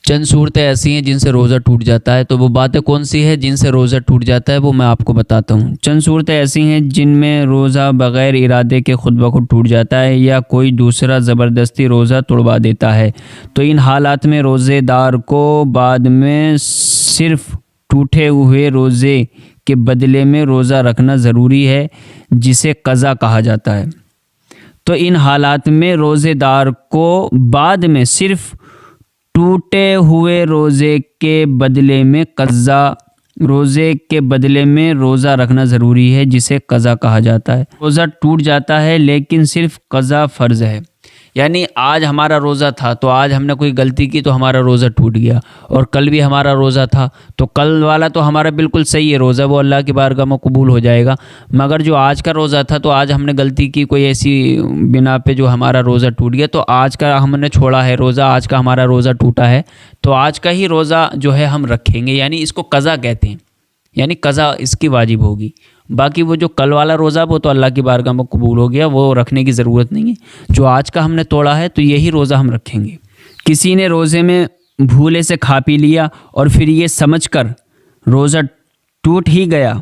چند صورتیں ایسی ہیں جن سے روزہ ٹوٹ جاتا ہے، تو وہ باتیں کون سی ہیں جن سے روزہ ٹوٹ جاتا ہے وہ میں آپ کو بتاتا ہوں۔ چند صورتیں ایسی ہیں جن میں روزہ بغیر ارادے کے خود بخود ٹوٹ جاتا ہے یا کوئی دوسرا زبردستی روزہ توڑوا دیتا ہے، تو ان حالات میں روزے دار کو بعد میں صرف ٹوٹے ہوئے روزے کے بدلے میں روزہ رکھنا ضروری ہے، جسے قضا کہا جاتا ہے۔ تو ان حالات میں روزے دار کو بعد میں صرف ٹوٹے ہوئے روزے کے بدلے میں روزہ رکھنا ضروری ہے، جسے قضا کہا جاتا ہے۔ روزہ ٹوٹ جاتا ہے لیکن صرف قضا فرض ہے، یعنی آج ہمارا روزہ تھا تو آج ہم نے کوئی غلطی کی تو ہمارا روزہ ٹوٹ گیا، اور کل بھی ہمارا روزہ تھا تو کل والا تو ہمارا بالکل صحیح ہے، روزہ وہ اللہ کی بارگاہ میں قبول ہو جائے گا، مگر جو آج کا روزہ تھا تو آج ہم نے غلطی کی کوئی ایسی بنا پہ جو ہمارا روزہ ٹوٹ گیا، تو آج کا ہم نے چھوڑا ہے روزہ، آج کا ہمارا روزہ ٹوٹا ہے تو آج کا ہی روزہ جو ہے ہم رکھیں گے، یعنی اس کو قضا کہتے ہیں، یعنی قضا اس کی واجب ہوگی۔ باقی وہ جو کل والا روزہ وہ تو اللہ کی بارگاہ میں قبول ہو گیا، وہ رکھنے کی ضرورت نہیں ہے۔ جو آج کا ہم نے توڑا ہے تو یہی روزہ ہم رکھیں گے۔ کسی نے روزے میں بھولے سے کھا پی لیا اور پھر یہ سمجھ کر روزہ ٹوٹ ہی گیا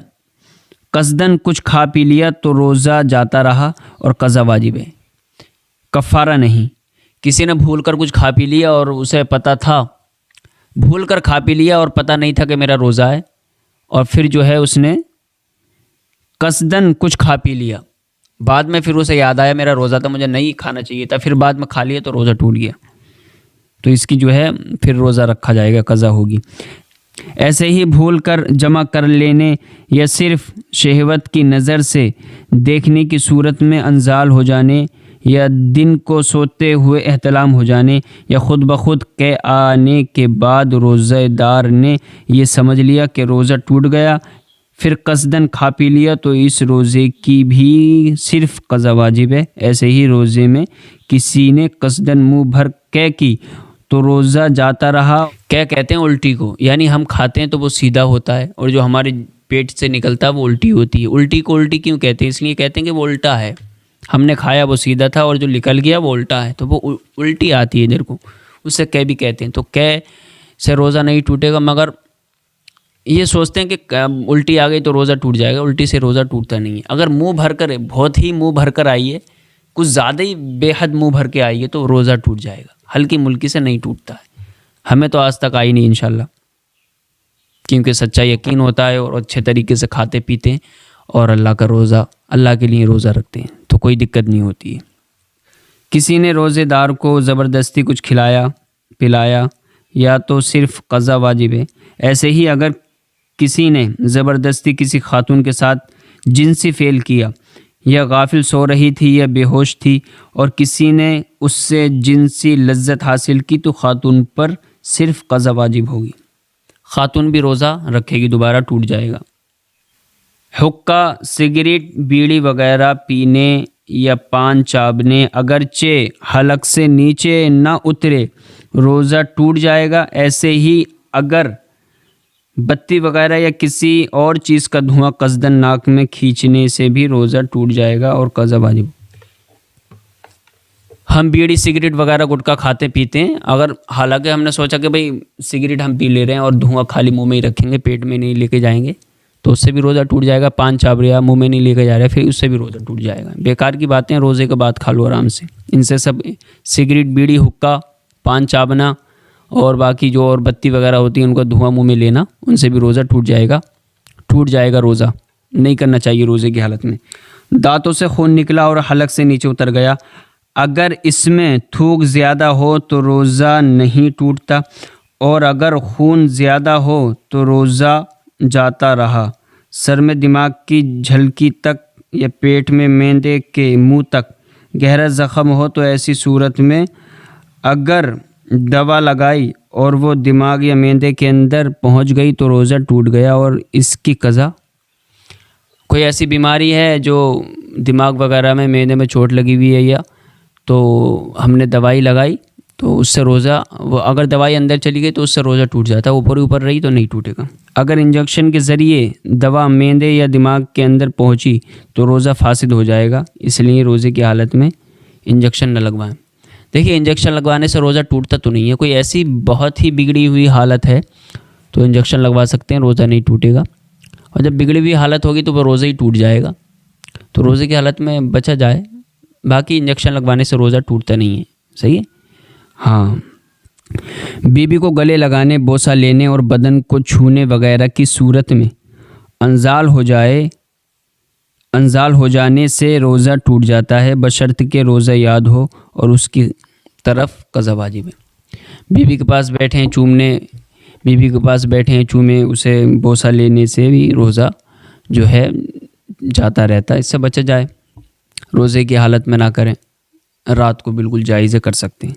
قصداً کچھ کھا پی لیا تو روزہ جاتا رہا اور قضا واجب ہے، کفارہ نہیں۔ کسی نے بھول کر کچھ کھا پی لیا اور اسے پتہ تھا، بھول کر کھا پی لیا اور پتہ نہیں تھا کہ میرا روزہ ہے، اور پھر جو ہے اس نے قصداً کچھ کھا پی لیا، بعد میں پھر اسے یاد آیا میرا روزہ تھا، مجھے نہیں کھانا چاہیے تھا، پھر بعد میں کھا لیا تو روزہ ٹوٹ گیا، تو اس کی جو ہے پھر روزہ رکھا جائے گا، قضا ہوگی۔ ایسے ہی بھول کر جمع کر لینے یا صرف شہوت کی نظر سے دیکھنے کی صورت میں انزال ہو جانے یا دن کو سوتے ہوئے احتلام ہو جانے یا خود بخود کے آنے کے بعد روزہ دار نے یہ سمجھ لیا کہ روزہ ٹوٹ گیا، پھر قصداً کھا پی لیا، تو اس روزے کی بھی صرف قضا واجب ہے۔ ایسے ہی روزے میں کسی نے قصداً منہ بھر کے کی تو روزہ جاتا رہا۔ کیا کہتے ہیں الٹی کو، یعنی ہم کھاتے ہیں تو وہ سیدھا ہوتا ہے اور جو ہمارے پیٹ سے نکلتا ہے وہ الٹی ہوتی ہے۔ الٹی کو الٹی کیوں کہتے ہیں؟ اس لیے کہتے ہیں کہ وہ الٹا ہے، ہم نے کھایا وہ سیدھا تھا اور جو نکل گیا وہ الٹا ہے، تو وہ الٹی آتی ہے ادھر کو، اسے کہ بھی کہتے ہیں۔ تو کہ سے روزہ نہیں ٹوٹے گا، مگر یہ سوچتے ہیں کہ الٹی آ گئی تو روزہ ٹوٹ جائے گا، الٹی سے روزہ ٹوٹتا نہیں ہے۔ اگر منہ بھر کر، بہت ہی منہ بھر کر آئیے، کچھ زیادہ ہی بے حد منہ بھر کے آئیے تو روزہ ٹوٹ جائے گا، ہلکی ملکی سے نہیں ٹوٹتا ہے۔ ہمیں تو آج تک آئی نہیں انشاءاللہ، کیونکہ سچا یقین ہوتا ہے اور اچھے طریقے سے کھاتے پیتے ہیں اور اللہ کے لیے روزہ رکھتے ہیں، تو کوئی دقت نہیں ہوتی ہے۔ کسی نے روزے دار کو زبردستی کچھ کھلایا پلایا یا تو صرف قضا واجب ہے۔ ایسے ہی اگر کسی نے زبردستی کسی خاتون کے ساتھ جنسی فعل کیا، یا غافل سو رہی تھی یا بے ہوش تھی اور کسی نے اس سے جنسی لذت حاصل کی، تو خاتون پر صرف قضا واجب ہوگی، خاتون بھی روزہ رکھے گی، دوبارہ ٹوٹ جائے گا۔ حقہ، سگریٹ، بیڑی وغیرہ پینے یا پان چابنے اگرچہ حلق سے نیچے نہ اترے روزہ ٹوٹ جائے گا۔ ایسے ہی اگر بتی وغیرہ یا کسی اور چیز کا دھواں قصداً ناک میں کھینچنے سے بھی روزہ ٹوٹ جائے گا اور قضا واجب۔ ہم بیڑی سگریٹ وغیرہ گٹکا کھاتے پیتے ہیں، اگر حالانکہ ہم نے سوچا کہ بھئی سگریٹ ہم پی لے رہے ہیں اور دھواں خالی منہ میں ہی رکھیں گے، پیٹ میں نہیں لے کے جائیں گے، تو اس سے بھی روزہ ٹوٹ جائے گا۔ پان چاب رہا منہ میں نہیں لے کے جا رہے، پھر اس سے بھی روزہ ٹوٹ جائے گا۔ بیکار کی باتیں، روزے کے بعد کھا لو آرام سے، ان سے سب سگریٹ، بیڑی، حقہ، پان چابنا اور باقی جو اور بتی وغیرہ ہوتی ہیں ان کا دھواں منہ میں لینا، ان سے بھی روزہ ٹوٹ جائے گا، روزہ نہیں کرنا چاہیے روزے کی حالت میں۔ دانتوں سے خون نکلا اور حلق سے نیچے اتر گیا، اگر اس میں تھوک زیادہ ہو تو روزہ نہیں ٹوٹتا، اور اگر خون زیادہ ہو تو روزہ جاتا رہا۔ سر میں دماغ کی جھلکی تک یا پیٹ میں معدے کے منہ تک گہرا زخم ہو تو ایسی صورت میں اگر دوا لگائی اور وہ دماغ یا معدے کے اندر پہنچ گئی تو روزہ ٹوٹ گیا اور اس کی قضا۔ کوئی ایسی بیماری ہے جو دماغ وغیرہ میں، معدے میں چوٹ لگی ہوئی ہے، یا تو ہم نے دوائی لگائی تو اس سے روزہ، وہ اگر دوائی اندر چلی گئی تو اس سے روزہ ٹوٹ جاتا ہے، اوپر رہی تو نہیں ٹوٹے گا۔ اگر انجیکشن کے ذریعے دوا معدے یا دماغ کے اندر پہنچی تو روزہ فاسد ہو جائے گا، اس لیے روزے کی حالت میں انجیکشن نہ لگوائیں۔ دیکھیے انجیکشن لگوانے سے روزہ ٹوٹتا تو نہیں ہے، کوئی ایسی بہت ہی بگڑی ہوئی حالت ہے تو انجیکشن لگوا سکتے ہیں، روزہ نہیں ٹوٹے گا، اور جب بگڑی ہوئی حالت ہوگی تو وہ روزہ ہی ٹوٹ جائے گا، تو روزے کی حالت میں بچا جائے، باقی انجیکشن لگوانے سے روزہ ٹوٹتا نہیں ہے، صحیح ہے۔ ہاں، بیوی کو گلے لگانے، بوسہ لینے اور بدن کو چھونے وغیرہ کی صورت میں انزال ہو جانے سے روزہ ٹوٹ جاتا ہے، بشرط کہ روزہ یاد ہو اور اس کی طرف قضا واجب ہے۔ بیوی کے پاس بیٹھے ہیں چومے، اسے بوسہ لینے سے بھی روزہ جو ہے جاتا رہتا ہے، اس سے بچا جائے، روزے کی حالت میں نہ کریں، رات کو بالکل جائز کر سکتے ہیں۔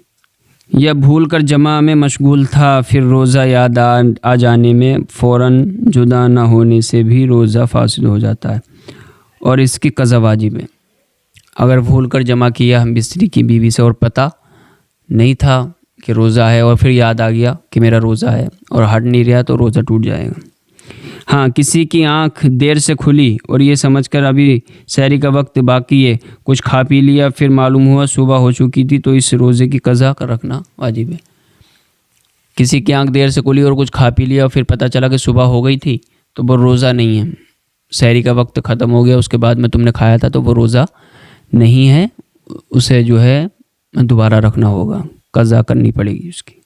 یا بھول کر جماع میں مشغول تھا، پھر روزہ یاد آ جانے میں فوراً جدا نہ ہونے سے بھی روزہ فاسد ہو جاتا ہے اور اس کی قضا واجب ہے۔ اگر بھول کر جمع کیا ہم بستری کی بیوی سے اور پتہ نہیں تھا کہ روزہ ہے اور پھر یاد آ گیا کہ میرا روزہ ہے اور ہٹ نہیں رہا تو روزہ ٹوٹ جائے گا۔ ہاں، کسی کی آنکھ دیر سے کھلی اور یہ سمجھ کر ابھی سحری کا وقت باقی ہے، کچھ کھا پی لیا، پھر معلوم ہوا صبح ہو چکی تھی تو اس روزے کی قضا کر رکھنا واجب ہے۔ کسی کی آنکھ دیر سے کھلی اور کچھ کھا پی لیا اور پھر پتہ چلا کہ صبح ہو گئی تھی تو وہ روزہ نہیں ہے، سحری کا وقت ختم ہو گیا، اس کے بعد میں تم نے کھایا تھا تو وہ روزہ نہیں ہے، اسے جو ہے دوبارہ رکھنا ہوگا، قضا کرنی پڑے گی اس کی۔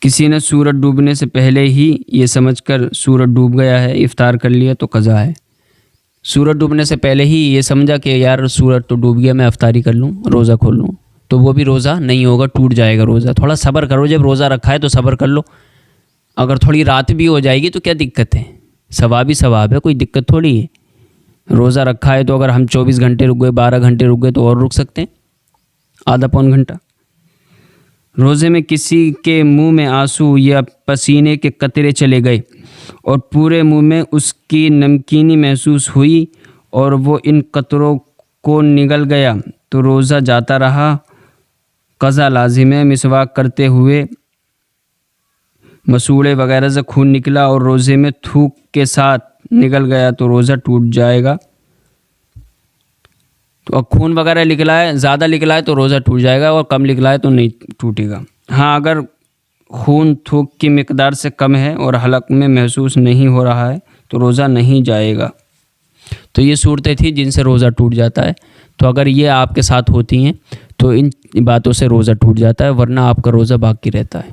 کسی نے سورج ڈوبنے سے پہلے ہی یہ سمجھ کر سورج ڈوب گیا ہے افطار کر لیا تو قضا ہے۔ سورج ڈوبنے سے پہلے ہی یہ سمجھا کہ یار سورج تو ڈوب گیا، میں افطاری کر لوں، روزہ کھول لوں، تو وہ بھی روزہ نہیں ہوگا، ٹوٹ جائے گا روزہ۔ تھوڑا صبر کرو، جب روزہ رکھا ہے تو صبر کر لو، اگر تھوڑی رات بھی ہو جائے گی تو کیا دقت ہے، ثواب ہی ثواب ہے، کوئی دقت تھوڑی ہے۔ روزہ رکھا ہے تو اگر ہم 24 گھنٹے رک گئے، 12 گھنٹے رک گئے تو اور رک سکتے ہیں، آدھا پون گھنٹہ۔ روزے میں کسی کے منہ میں آنسو یا پسینے کے قطرے چلے گئے اور پورے منہ میں اس کی نمکینی محسوس ہوئی اور وہ ان قطروں کو نگل گیا تو روزہ جاتا رہا، قضا لازم ہے۔ مسواک کرتے ہوئے مسوڑے وغیرہ سے خون نکلا اور روزے میں تھوک کے ساتھ نکل گیا تو روزہ ٹوٹ جائے گا۔ تو خون وغیرہ نکلا ہے، زیادہ نکلا ہے تو روزہ ٹوٹ جائے گا اور کم نکلا ہے تو نہیں ٹوٹے گا۔ ہاں، اگر خون تھوک کی مقدار سے کم ہے اور حلق میں محسوس نہیں ہو رہا ہے تو روزہ نہیں جائے گا۔ تو یہ صورتیں تھیں جن سے روزہ ٹوٹ جاتا ہے، تو اگر یہ آپ کے ساتھ ہوتی ہیں تو ان باتوں سے روزہ ٹوٹ جاتا ہے، ورنہ آپ کا روزہ باقی رہتا ہے۔